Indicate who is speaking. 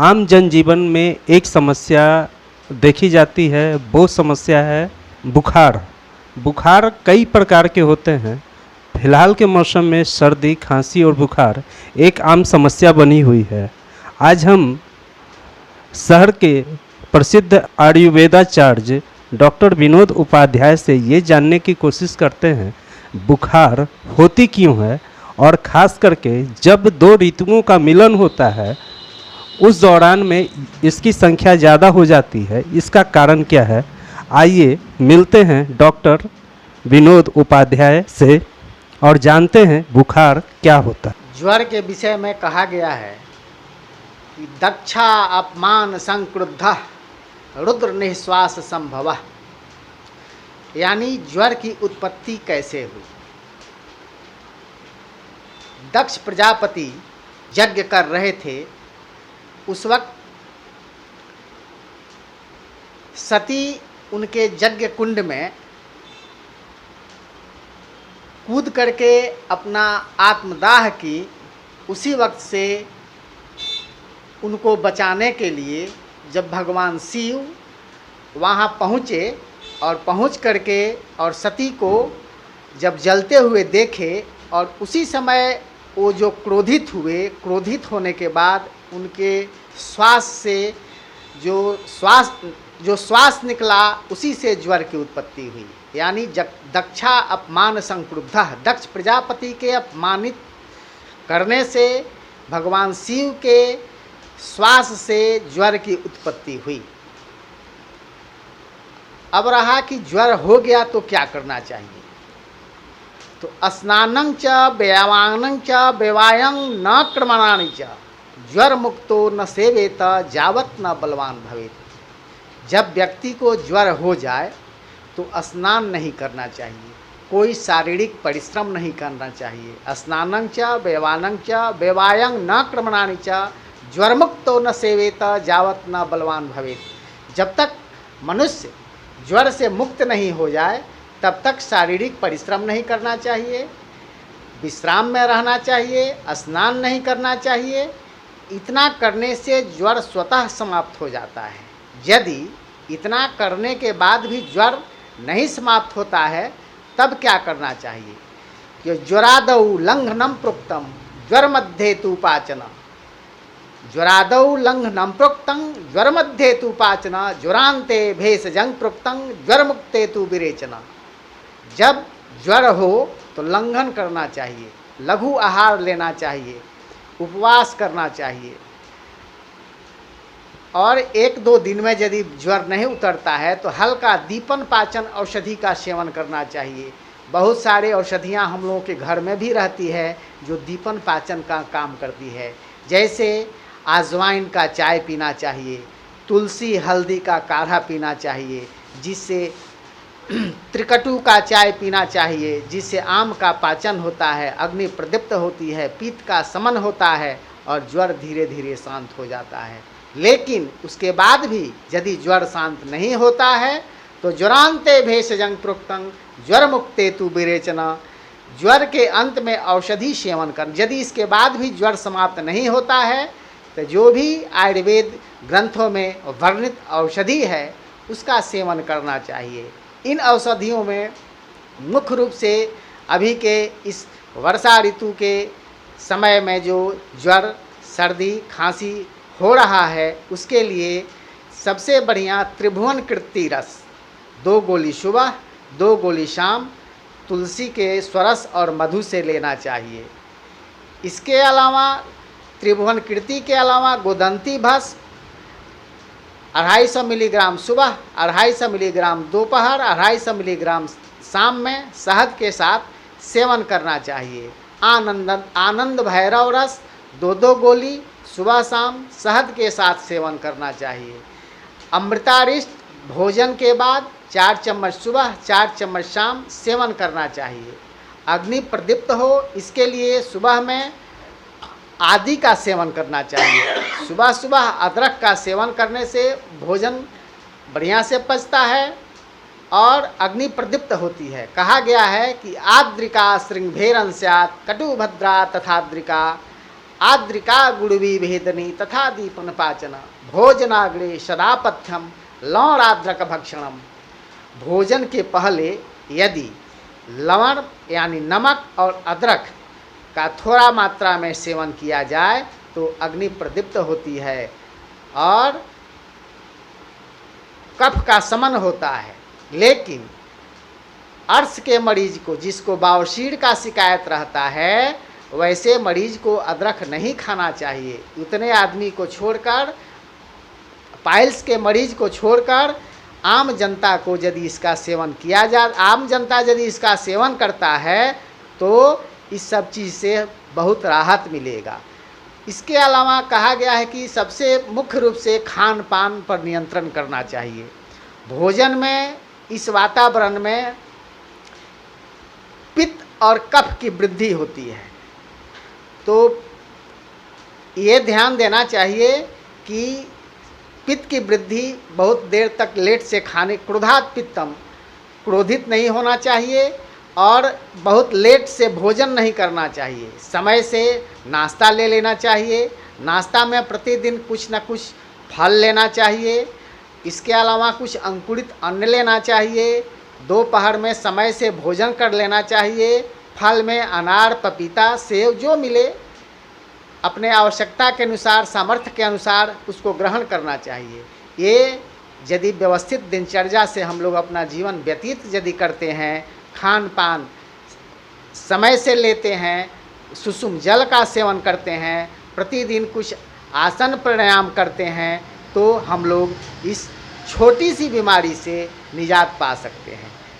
Speaker 1: आम जनजीवन में एक समस्या देखी जाती है, वो समस्या है बुखार। बुखार कई प्रकार के होते हैं। फिलहाल के मौसम में सर्दी, खांसी और बुखार एक आम समस्या बनी हुई है। आज हम शहर के प्रसिद्ध आयुर्वेदाचार्य डॉक्टर विनोद उपाध्याय से ये जानने की कोशिश करते हैं बुखार होती क्यों है, और ख़ास करके जब दो ऋतुओं का मिलन होता है उस दौरान में इसकी संख्या ज़्यादा हो जाती है। इसका कारण क्या है? आइए मिलते हैं डॉक्टर विनोद उपाध्याय से और जानते हैं बुखार क्या होता है।
Speaker 2: ज्वर के विषय में कहा गया है कि दक्षा अपमान संक्रुद्ध रुद्र निश्वास संभव, यानी ज्वर की उत्पत्ति कैसे हुई। दक्ष प्रजापति यज्ञ कर रहे थे, उस वक्त सती उनके यज्ञ कुंड में कूद करके अपना आत्मदाह की। उसी वक्त से उनको बचाने के लिए जब भगवान शिव वहाँ पहुँचे और पहुँच करके और सती को जब जलते हुए देखे, और उसी समय वो जो क्रोधित हुए, क्रोधित होने के बाद उनके श्वास से जो श्वास निकला, उसी से ज्वर की उत्पत्ति हुई। यानी दक्षा अपमान संक्रुद्ध, दक्ष प्रजापति के अपमानित करने से भगवान शिव के श्वास से ज्वर की उत्पत्ति हुई। अब रहा कि ज्वर हो गया तो क्या करना चाहिए। तो स्नानं च व्यायामं च व्यवायं न क्रमणानि च ज्वर मुक्तो न सेवेत जावत न बलवान भवेत। जब व्यक्ति को ज्वर हो जाए तो स्नान नहीं करना चाहिए, कोई शारीरिक परिश्रम नहीं करना चाहिए। स्नानं च व्यवायं न क्रमणानि च ज्वर मुक्तो न सेवेत जावत न बलवान भवेत। जब तक मनुष्य ज्वर से मुक्त नहीं हो जाए तब तक शारीरिक परिश्रम नहीं करना चाहिए, विश्राम में रहना चाहिए, स्नान नहीं करना चाहिए। इतना करने से ज्वर स्वतः समाप्त हो जाता है। यदि इतना करने के बाद भी ज्वर नहीं समाप्त होता है तब क्या करना चाहिए कि ज्वरादौ लंघनम प्रोक्तम ज्वर मध्ये तु पाचन, ज्वरादौ लंघनम प्रोक्तं ज्वर मध्ये तु पाचन ज्वरांते भेषजं प्रोक्तं ज्वर मुक्ते तु विरेचन। जब ज्वर हो तो लंघन करना चाहिए, लघु आहार लेना चाहिए, उपवास करना चाहिए, और 1-2 दिन में यदि ज्वर नहीं उतरता है तो हल्का दीपन पाचन औषधि का सेवन करना चाहिए। बहुत सारे औषधियाँ हम लोगों के घर में भी रहती है जो दीपन पाचन का काम करती है। जैसे अजवाइन का चाय पीना चाहिए, तुलसी हल्दी का काढ़ा पीना चाहिए, जिससे त्रिकटु का चाय पीना चाहिए, जिससे आम का पाचन होता है, अग्नि प्रदीप्त होती है, पित्त का शमन होता है और ज्वर धीरे धीरे शांत हो जाता है। लेकिन उसके बाद भी यदि ज्वर शांत नहीं होता है तो ज्वरांते भेषजं प्रोक्तं ज्वर मुक्ते तु विरेचना, ज्वर के अंत में औषधि सेवन कर। यदि इसके बाद भी ज्वर समाप्त नहीं होता है तो जो भी आयुर्वेद ग्रंथों में वर्णित औषधि है उसका सेवन करना चाहिए। इन औषधियों में मुख्य रूप से अभी के इस वर्षा ऋतु के समय में जो ज्वर, सर्दी, खांसी हो रहा है उसके लिए सबसे बढ़िया त्रिभुवन कीर्ति रस 2 गोली सुबह 2 गोली शाम तुलसी के स्वरस और मधु से लेना चाहिए। इसके अलावा त्रिभुवन कीर्ति के अलावा गोदंती भस्म 250 मिलीग्राम सुबह, 250 मिलीग्राम दोपहर, 250 मिलीग्राम शाम में शहद के साथ सेवन करना चाहिए। आनंद भैरव रस 2-2 गोली सुबह शाम शहद के साथ सेवन करना चाहिए। अमृतारिष्ट भोजन के बाद 4 चम्मच सुबह 4 चम्मच शाम सेवन करना चाहिए। अग्नि प्रदीप्त हो इसके लिए सुबह में आदि का सेवन करना चाहिए। सुबह सुबह अदरक का सेवन करने से भोजन बढ़िया से पचता है और अग्नि प्रदीप्त होती है। कहा गया है कि आद्रिका श्रृंभेरन स्यात् कटुभद्रा तथाद्रिका आद्रिका गुड़वी भेदनी तथा दीपन पाचन भोजनाग्रे सदापथ्यम लवणाद्रक भक्षणम। भोजन के पहले यदि लवण यानी नमक और अदरक का थोड़ा मात्रा में सेवन किया जाए तो अग्नि प्रदीप्त होती है और कफ का शमन होता है। लेकिन अर्श के मरीज को, जिसको बावसीर का शिकायत रहता है, वैसे मरीज को अदरक नहीं खाना चाहिए। उतने आदमी को छोड़कर, पाइल्स के मरीज को छोड़कर आम जनता को यदि इसका सेवन किया जाए, आम जनता यदि इसका सेवन करता है तो इस सब चीज़ से बहुत राहत मिलेगा। इसके अलावा कहा गया है कि सबसे मुख्य रूप से खान पान पर नियंत्रण करना चाहिए। भोजन में, इस वातावरण में पित्त और कफ की वृद्धि होती है, तो ये ध्यान देना चाहिए कि पित्त की वृद्धि बहुत देर तक लेट से खाने, क्रोधात पित्तम, क्रोधित नहीं होना चाहिए और बहुत लेट से भोजन नहीं करना चाहिए। समय से नाश्ता ले लेना चाहिए। नाश्ता में प्रतिदिन कुछ न कुछ फल लेना चाहिए। इसके अलावा कुछ अंकुरित अन्न लेना चाहिए। दोपहर में समय से भोजन कर लेना चाहिए। फल में अनार, पपीता, सेब जो मिले अपने आवश्यकता के अनुसार, सामर्थ्य के अनुसार उसको ग्रहण करना चाहिए। ये यदि व्यवस्थित दिनचर्या से हम लोग अपना जीवन व्यतीत यदि करते हैं, खान पान समय से लेते हैं, सुषुम जल का सेवन करते हैं, प्रतिदिन कुछ आसन प्राणायाम करते हैं, तो हम लोग इस छोटी सी बीमारी से निजात पा सकते हैं।